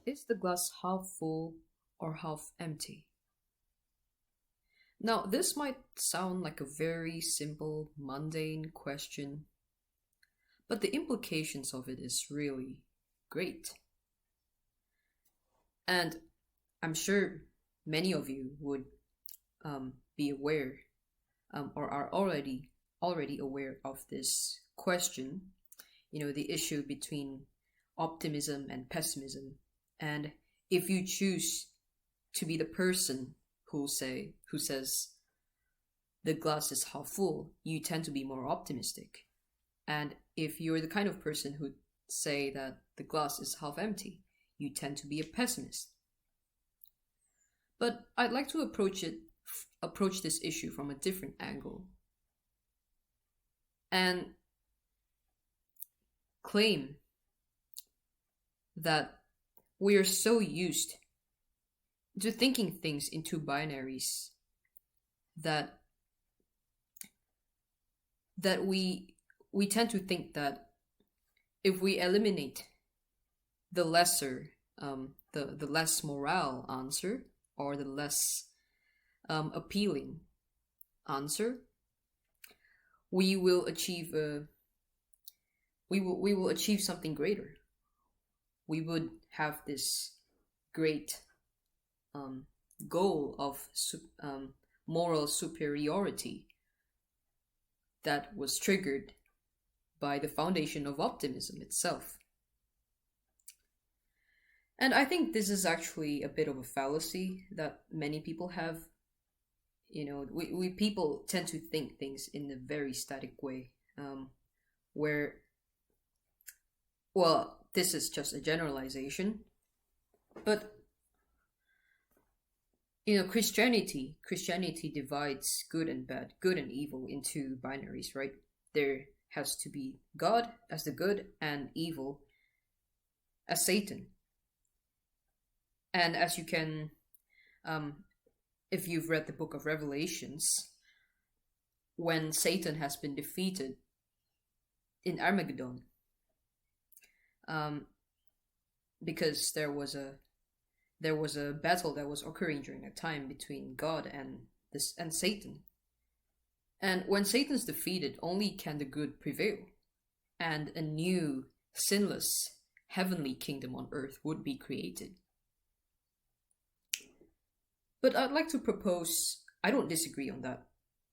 Is the glass half full or half empty? Now, this might sound like a very simple, mundane question, but the implications of it is really great. And I'm sure many of you would be aware or are already aware of this question. The issue between optimism and pessimism, and if you choose to be the person who says the glass is half full, you tend to be more optimistic. And if you're the kind of person who say that the glass is half empty, you tend to be a pessimist. But I'd like to approach this issue from a different angle and claim that we are so used to thinking things into binaries that we tend to think that if we eliminate the lesser the less morale answer, or the less appealing answer, we will achieve we will achieve something greater. We would have this great goal of moral superiority that was triggered by the foundation of optimism itself. And I think this is actually a bit of a fallacy that many people have. We people tend to think things in a very static way, where, well, this is just a generalization, but Christianity divides good and bad, good and evil into binaries, right? There has to be God as the good and evil as Satan. And as you can, if you've read the book of Revelations, when Satan has been defeated in Armageddon, because there was a battle that was occurring during that time between God and Satan. And when Satan's defeated, only can the good prevail, and a new, sinless, heavenly kingdom on earth would be created. But I'd like to propose, I don't disagree on that,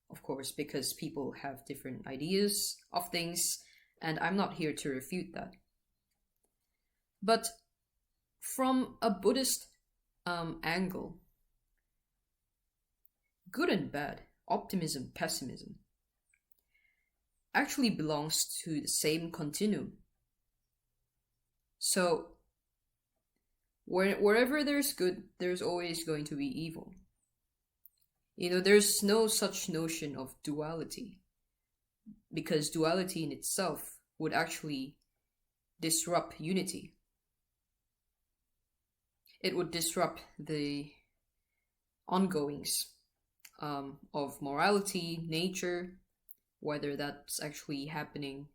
of course, because people have different ideas of things, and I'm not here to refute that. But from a Buddhist angle, good and bad, optimism, pessimism, actually belongs to the same continuum. So, wherever there's good, there's always going to be evil. There's no such notion of duality, because duality in itself would actually disrupt unity. It would disrupt the ongoings of morality, nature, whether that's actually happening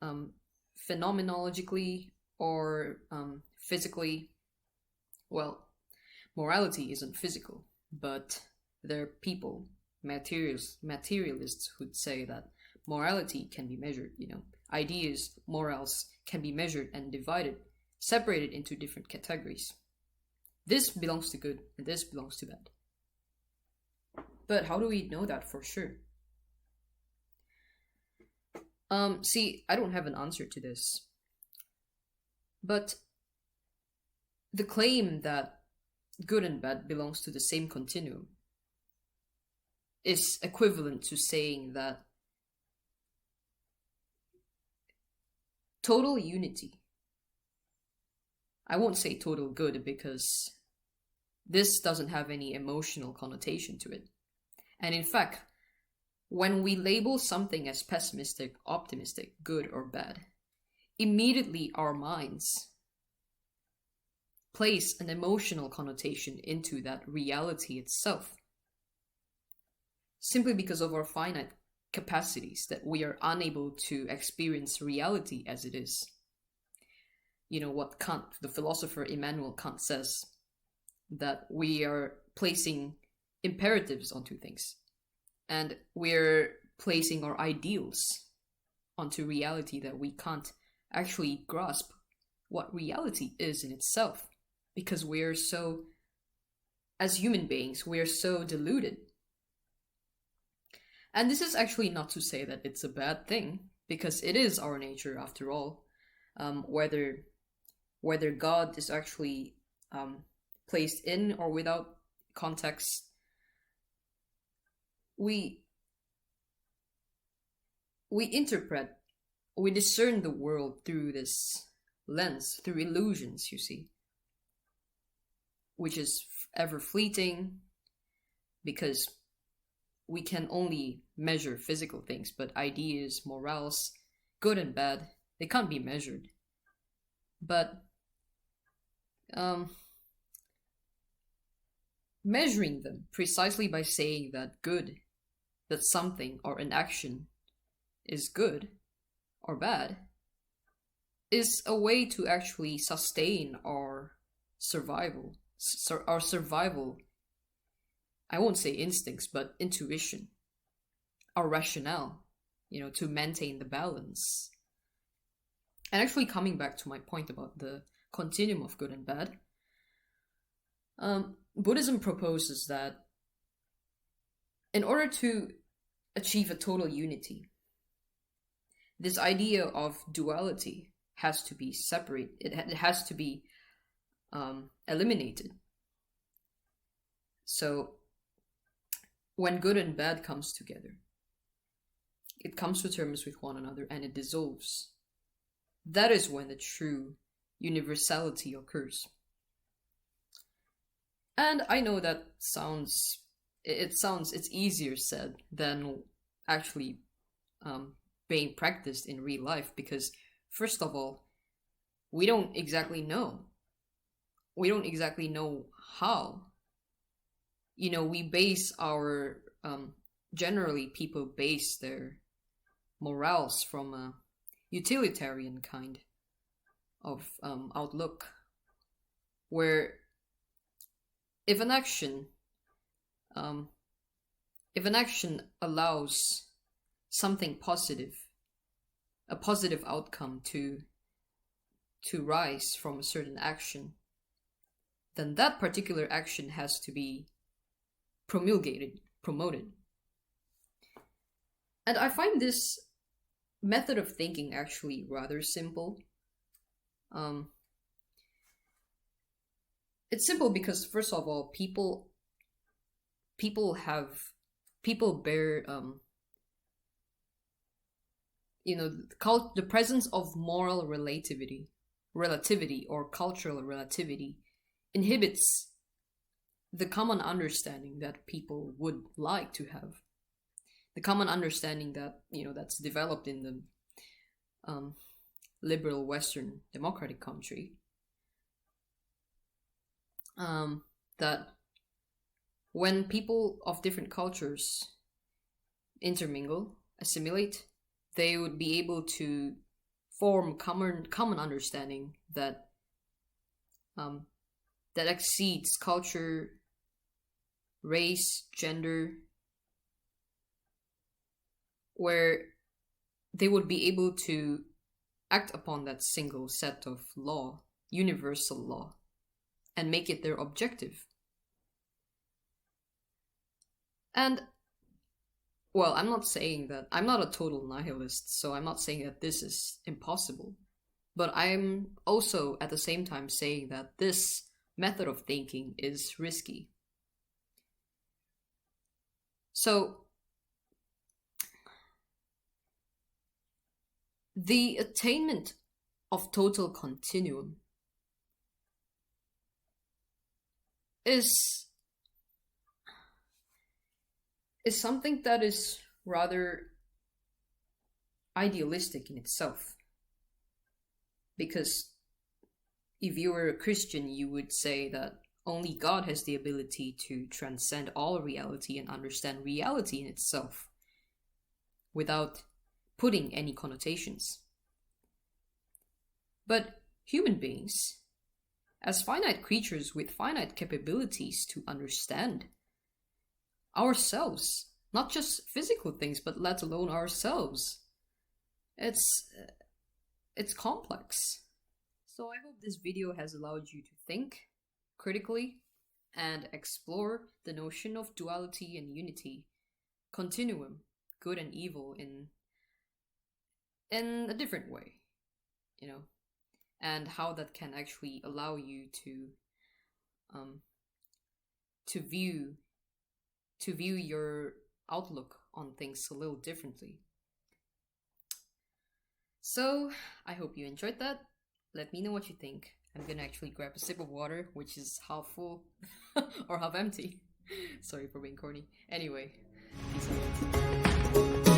phenomenologically or physically. Well, morality isn't physical, but there are people, materialists, who'd say that morality can be measured. Ideas, morals can be measured and divided, separated into different categories. This belongs to good and this belongs to bad. But how do we know that for sure? See, I don't have an answer to this. But the claim that good and bad belongs to the same continuum is equivalent to saying that total unity, I won't say total good because this doesn't have any emotional connotation to it. And in fact, when we label something as pessimistic, optimistic, good, or bad, immediately our minds place an emotional connotation into that reality itself, simply because of our finite capacities, that we are unable to experience reality as it is. what Kant, the philosopher Immanuel Kant, says, that we are placing imperatives onto things, and we're placing our ideals onto reality, that we can't actually grasp what reality is in itself, because we're so, as human beings, we're so deluded. And this is actually not to say that it's a bad thing, because it is our nature after all. Whether God is actually placed in or without context, we interpret, we discern the world through this lens, through illusions, you see, which is ever fleeting, because we can only measure physical things, but ideas, morals, good and bad, they can't be measured. But measuring them precisely by saying that that something or an action is good or bad, is a way to actually sustain our survival. Our survival, I won't say instincts, but intuition, our rationale, to maintain the balance. And actually, coming back to my point about the continuum of good and bad, Buddhism proposes that in order to achieve a total unity, this idea of duality has to be separate. It has to be eliminated. So when good and bad comes together, it comes to terms with one another and it dissolves. That is when the true universality occurs. And I know that it's easier said than actually being practiced in real life, because first of all, we don't exactly know. We don't exactly know how. We base our, generally people base their morals from a utilitarian kind of outlook, where if an action allows something positive, a positive outcome to rise from a certain action, then that particular action has to be promoted. And I find this method of thinking actually rather simple. It's simple because, first of all, people bear the presence of moral relativity or cultural relativity inhibits the common understanding that people would like to have, the common understanding that that's developed in the liberal Western democratic country, that when people of different cultures intermingle, assimilate, they would be able to form common understanding that exceeds culture, race, gender, where they would be able to act upon that single set of law, universal law, and make it their objective. And, well, I'm not saying that, I'm not a total nihilist, so I'm not saying that this is impossible. But I'm also at the same time saying that this method of thinking is risky. So, the attainment of total continuum is something that is rather idealistic in itself. Because if you were a Christian, you would say that only God has the ability to transcend all reality and understand reality in itself without putting any connotations. But human beings, as finite creatures with finite capabilities to understand ourselves, not just physical things, but let alone ourselves. It's complex. So I hope this video has allowed you to think critically and explore the notion of duality and unity, continuum, good and evil in a different way, you know, and how that can actually allow you to view your outlook on things a little differently. So I hope you enjoyed that. Let me know what you think. I'm gonna actually grab a sip of water, which is half full or half empty. Sorry for being corny. Anyway, peace out.